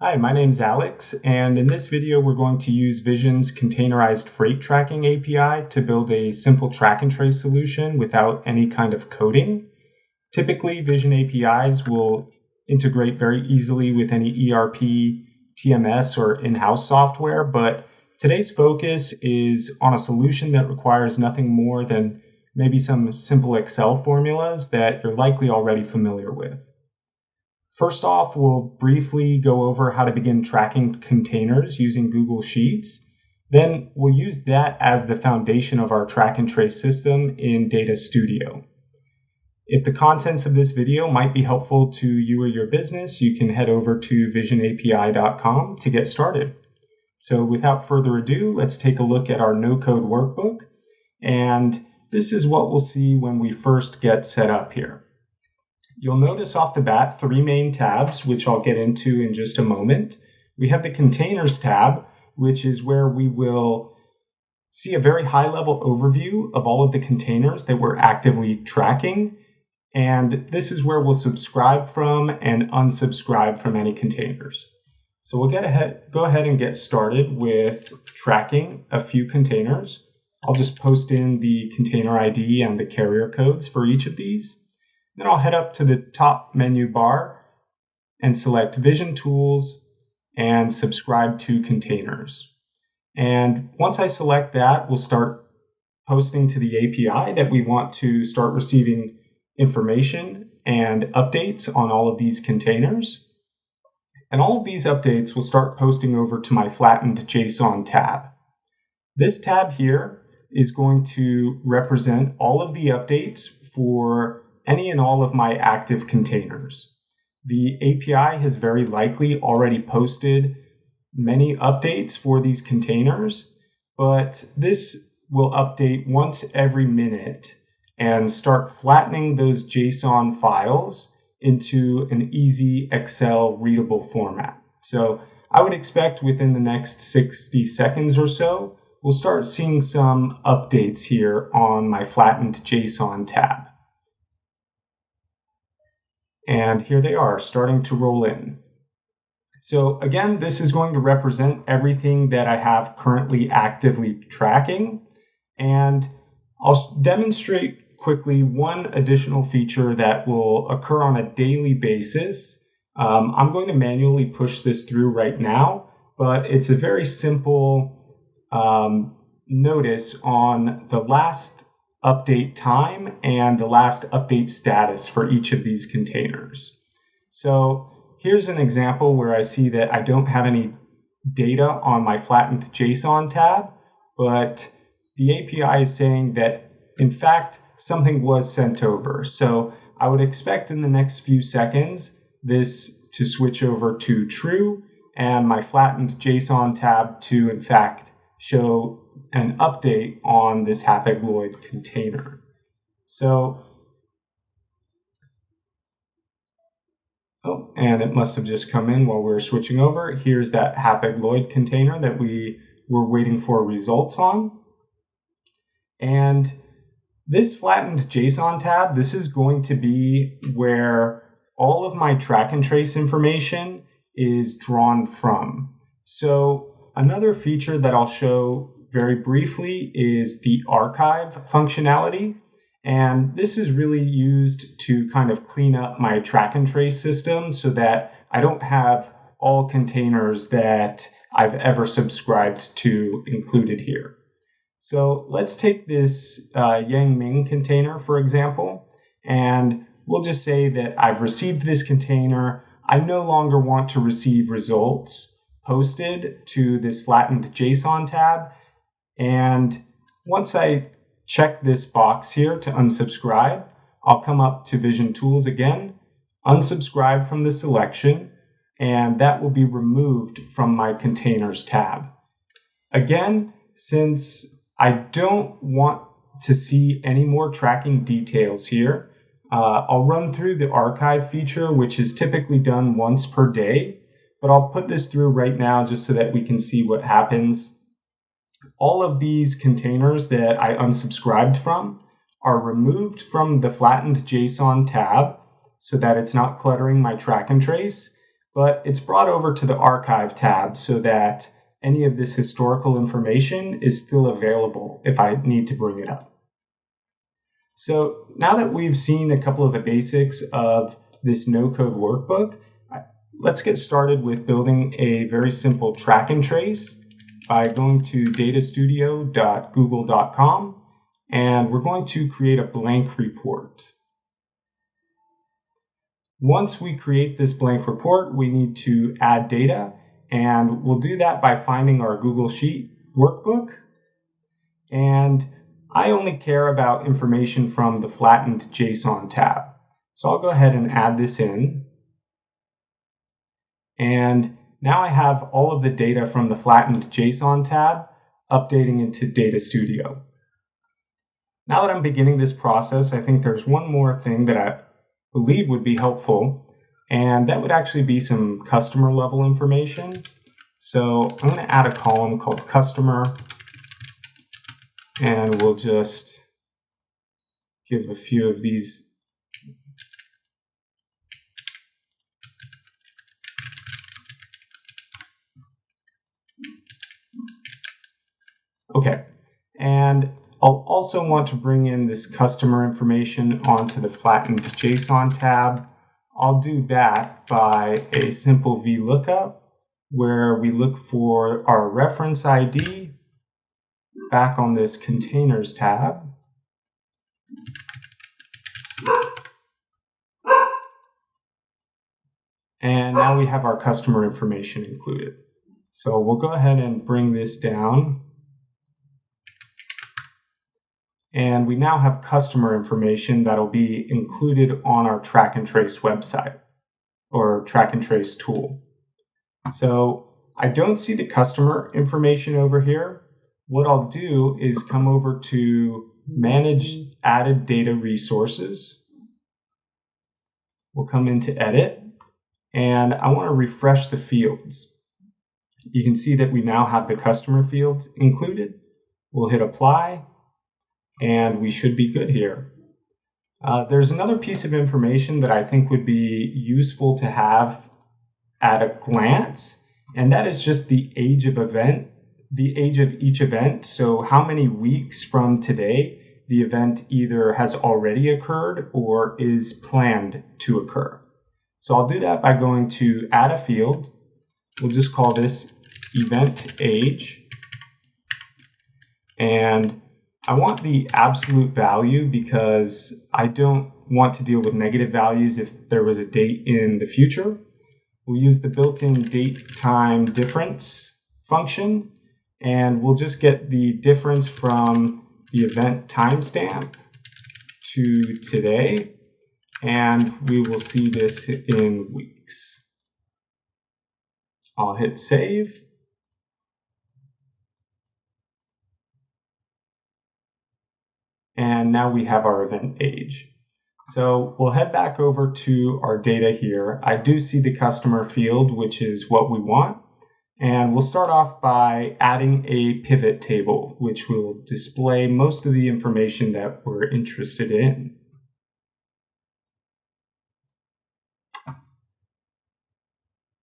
Hi, my name's Alex, and in this video we're going to use Vizion's Containerized Freight Tracking API to build a simple track and trace solution without any kind of coding. Typically, Vizion APIs will integrate very easily with any ERP, TMS, or in-house software, but today's focus is on a solution that requires nothing more than maybe some simple Excel formulas that you're likely already familiar with. First off, we'll briefly go over how to begin tracking containers using Google Sheets. Then we'll use that as the foundation of our track and trace system in Data Studio. If the contents of this video might be helpful to you or your business, you can head over to vizionapi.com to get started. So without further ado, let's take a look at our no-code workbook. And this is what we'll see when we first get set up here. You'll notice off the bat three main tabs, which I'll get into in just a moment. We have the Containers tab, which is where we will see a very high-level overview of all of the containers that we're actively tracking. And this is where we'll subscribe from and unsubscribe from any containers. So we'll go ahead and get started with tracking a few containers. I'll just post in the container ID and the carrier codes for each of these. Then I'll head up to the top menu bar and select Vizion Tools and Subscribe to Containers. And once I select that, we'll start posting to the API that we want to start receiving information and updates on all of these containers. And all of these updates will start posting over to my flattened JSON tab. This tab here is going to represent all of the updates for any and all of my active containers. The API has very likely already posted many updates for these containers, but this will update once every minute and start flattening those JSON files into an easy Excel readable format. So I would expect within the next 60 seconds or so, we'll start seeing some updates here on my flattened JSON tab. And here they are, starting to roll in. So again, this is going to represent everything that I have currently actively tracking. And I'll demonstrate quickly one additional feature that will occur on a daily basis. I'm going to manually push this through right now, but it's a very simple notice on the last update time and the last update status for each of these containers. So here's an example where I see that I don't have any data on my flattened JSON tab, but the API is saying that, in fact, something was sent over. So I would expect in the next few seconds this to switch over to true and my flattened JSON tab to, in fact, show an update on this Hapag-Lloyd container. So, and it must have just come in while we were switching over. Here's that Hapag-Lloyd container that we were waiting for results on. And this flattened JSON tab, this is going to be where all of my track and trace information is drawn from. So another feature that I'll show very briefly is the archive functionality. And this is really used to kind of clean up my track and trace system so that I don't have all containers that I've ever subscribed to included here. So let's take this Yang Ming container, for example, and we'll just say that I've received this container. I no longer want to receive results posted to this flattened JSON tab. And once I check this box here to unsubscribe, I'll come up to Vizion Tools again, unsubscribe from the selection, and that will be removed from my Containers tab. Again, since I don't want to see any more tracking details here, I'll run through the archive feature, which is typically done once per day, but I'll put this through right now just so that we can see what happens. All of these containers that I unsubscribed from are removed from the flattened JSON tab so that it's not cluttering my track and trace. but it's brought over to the Archive tab so that any of this historical information is still available if I need to bring it up. So now that we've seen a couple of the basics of this no-code workbook, let's get started with building a very simple track and trace by going to datastudio.google.com, and we're going to create a blank report. Once we create this blank report, we need to add data, and we'll do that by finding our Google Sheet workbook. And I only care about information from the flattened JSON tab. So I'll go ahead and add this in. And now I have all of the data from the flattened JSON tab updating into Data Studio. Now that I'm beginning this process, I think there's one more thing that I believe would be helpful, and that would actually be some customer level information. So I'm going to add a column called customer, and we'll just give a few of these. Okay, and I'll also want to bring in this customer information onto the flattened JSON tab. I'll do that by a simple VLOOKUP where we look for our reference ID back on this containers tab. And now we have our customer information included. So we'll go ahead and bring this down. And we now have customer information that'll be included on our track and trace website or track and trace tool. So I don't see the customer information over here. What I'll do is come over to Manage Added Data Resources. We'll come into Edit, and I want to refresh the fields. You can see that we now have the customer field included. We'll hit Apply, and we should be good here. There's another piece of information that I think would be useful to have at a glance, and that is just the age of each event. So how many weeks from today the event either has already occurred or is planned to occur. So I'll do that by going to Add a Field. We'll just call this Event Age, and I want the absolute value because I don't want to deal with negative values if there was a date in the future. We'll use the built-in date time difference function, and we'll just get the difference from the event timestamp to today, and we will see this in weeks. I'll hit save. And now we have our event age. So we'll head back over to our data here. I do see the customer field, which is what we want. And we'll start off by adding a pivot table, which will display most of the information that we're interested in.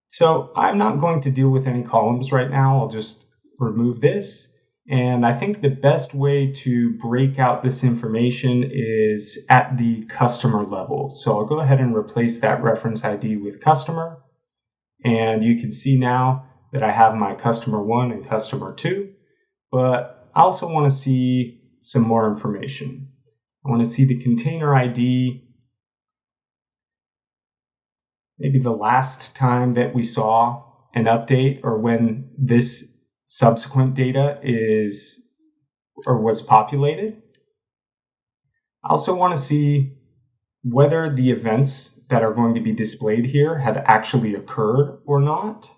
So I'm not going to deal with any columns right now. I'll just remove this. And I think the best way to break out this information is at the customer level. So I'll go ahead and replace that reference ID with customer. And you can see now that I have my customer 1 and customer 2. But I also want to see some more information. I want to see the container ID, maybe the last time that we saw an update or when this subsequent data is or was populated. I also want to see whether the events that are going to be displayed here have actually occurred or not.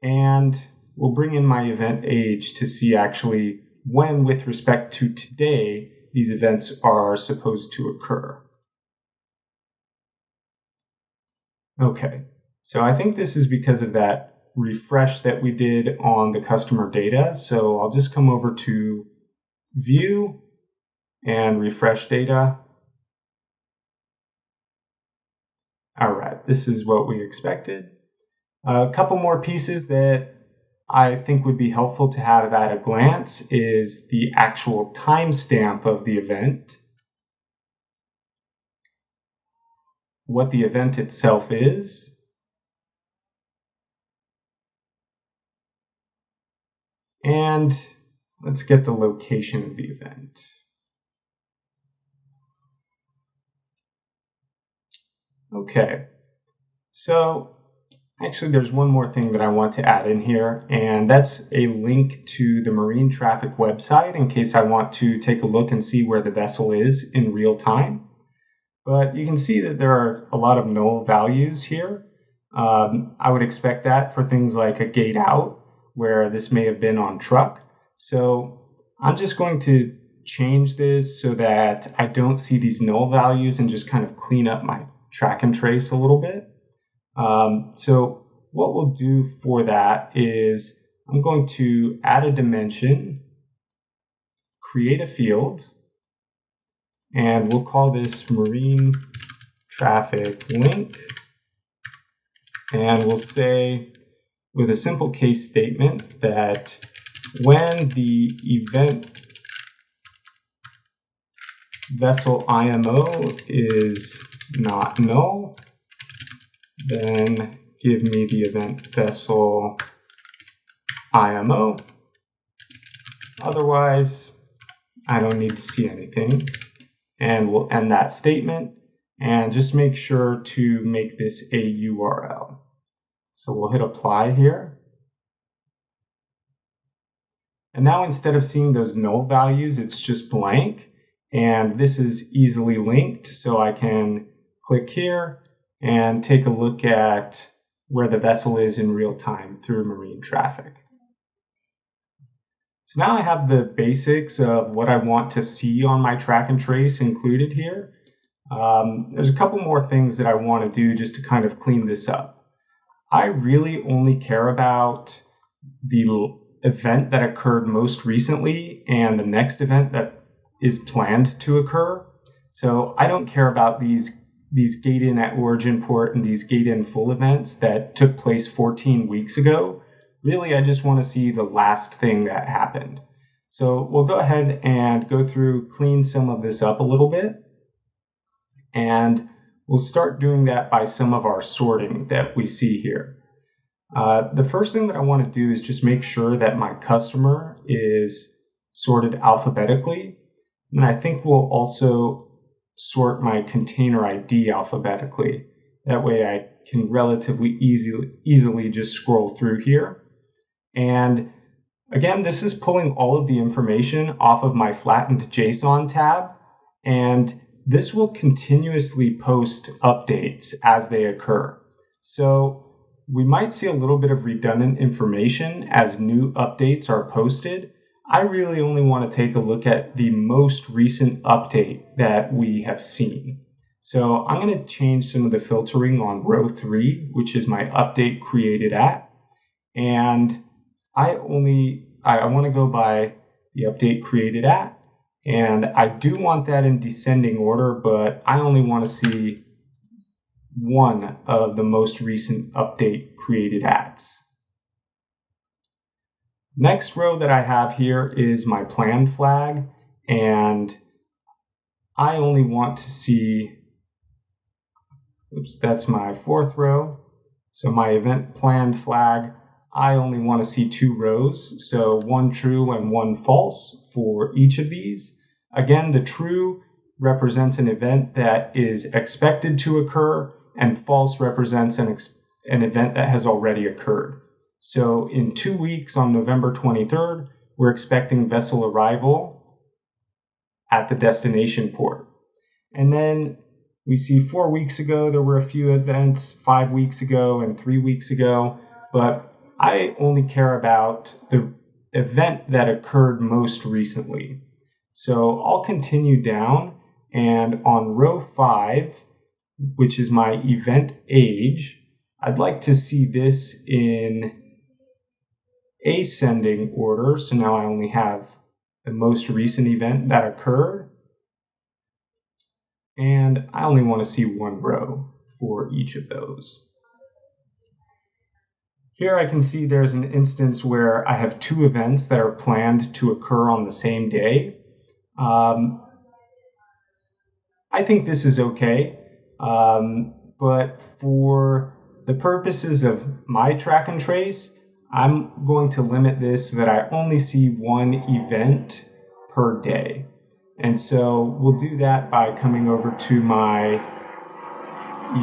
And we'll bring in my event age to see actually when, with respect to today, these events are supposed to occur. Okay, so I think this is because of that refresh that we did on the customer data. So I'll just come over to View and Refresh Data. All right, this is what we expected. A couple more pieces that I think would be helpful to have at a glance is the actual timestamp of the event, what the event itself is, and let's get the location of the event. Okay, so actually there's one more thing that I want to add in here, and that's a link to the marine traffic website in case I want to take a look and see where the vessel is in real time. But you can see that there are a lot of null values here. I would expect that for things like a gate out, where this may have been on truck. So I'm just going to change this so that I don't see these null values and just kind of clean up my track and trace a little bit. So what we'll do for that is I'm going to add a dimension, create a field, and we'll call this marine traffic link. And we'll say with a simple case statement that when the event vessel IMO is not null, then give me the event vessel IMO. Otherwise, I don't need to see anything. And we'll end that statement and just make sure to make this a URL. So we'll hit apply here. And now instead of seeing those null values, it's just blank. And this is easily linked, so I can click here and take a look at where the vessel is in real time through marine traffic. So now I have the basics of what I want to see on my track and trace included here. There's a couple more things that I want to do just to kind of clean this up. I really only care about the event that occurred most recently and the next event that is planned to occur. So I don't care about these gate in at origin port and these gate in full events that took place 14 weeks ago. Really, I just want to see the last thing that happened. So we'll go ahead and go through, clean some of this up a little bit. And we'll start doing that by some of our sorting that we see here. The first thing that I want to do is just make sure that my customer is sorted alphabetically. And I think we'll also sort my container ID alphabetically. That way I can relatively easily just scroll through here. And again, this is pulling all of the information off of my flattened JSON tab. And this will continuously post updates as they occur. So we might see a little bit of redundant information as new updates are posted. I really only want to take a look at the most recent update that we have seen. So I'm going to change some of the filtering on row 3, which is my update created at. And I want to go by the update created at. And I do want that in descending order, but I only want to see one of the most recent update created ats. Next row that I have here is my planned flag, and I only want to see, that's my 4th row. So my event planned flag, I only want to see 2 rows, so 1 true and 1 false for each of these. Again, the true represents an event that is expected to occur, and false represents an event that has already occurred. So in 2 weeks on November 23rd, we're expecting vessel arrival at the destination port. And then we see 4 weeks ago, there were a few events, 5 weeks ago and 3 weeks ago, but I only care about the event that occurred most recently. So I'll continue down, and on row 5, which is my event age, I'd like to see this in ascending order. So now I only have the most recent event that occurred. And I only want to see 1 row for each of those. Here I can see there's an instance where I have 2 events that are planned to occur on the same day. I think this is okay, but for the purposes of my track and trace, I'm going to limit this so that I only see 1 event per day. And so we'll do that by coming over to my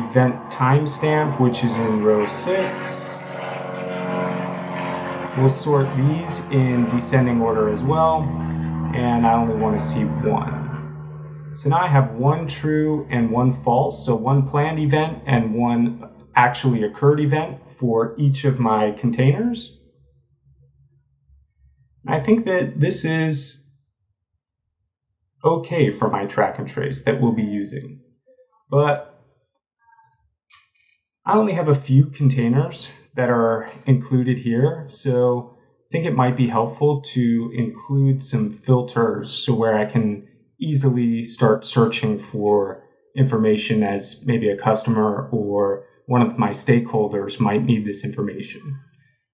event timestamp, which is in row 6. We'll sort these in descending order as well, and I only want to see 1. So now I have 1 true and 1 false, so 1 planned event and 1 actually occurred event for each of my containers. I think that this is okay for my track and trace that we'll be using. But I only have a few containers that are included here, so I think it might be helpful to include some filters so where I can easily start searching for information as maybe a customer or one of my stakeholders might need this information.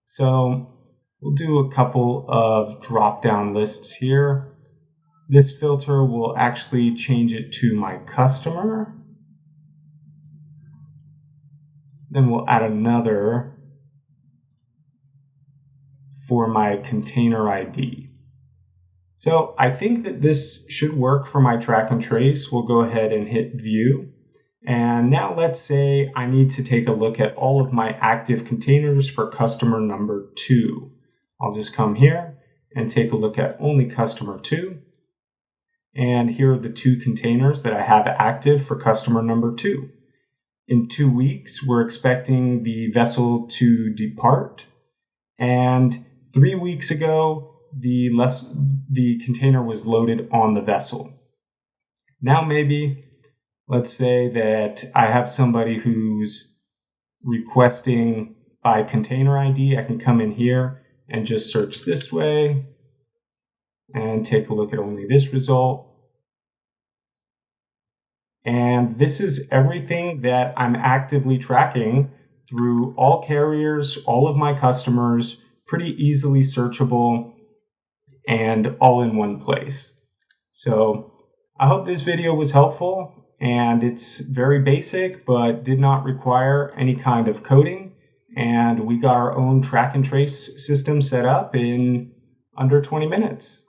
So we'll do a couple of drop-down lists here. This filter will actually change it to my customer. Then we'll add another for my container ID. So I think that this should work for my track and trace. We'll go ahead and hit view. And now let's say I need to take a look at all of my active containers for customer number 2. I'll just come here and take a look at only customer 2. And here are the 2 containers that I have active for customer number 2. In 2 weeks, we're expecting the vessel to depart. And 3 weeks ago, the container was loaded on the vessel. Now maybe, let's say that I have somebody who's requesting by container ID. I can come in here and just search this way and take a look at only this result. And this is everything that I'm actively tracking through all carriers, all of my customers, pretty easily searchable and all in one place. So I hope this video was helpful, and it's very basic but did not require any kind of coding, and we got our own track and trace system set up in under 20 minutes.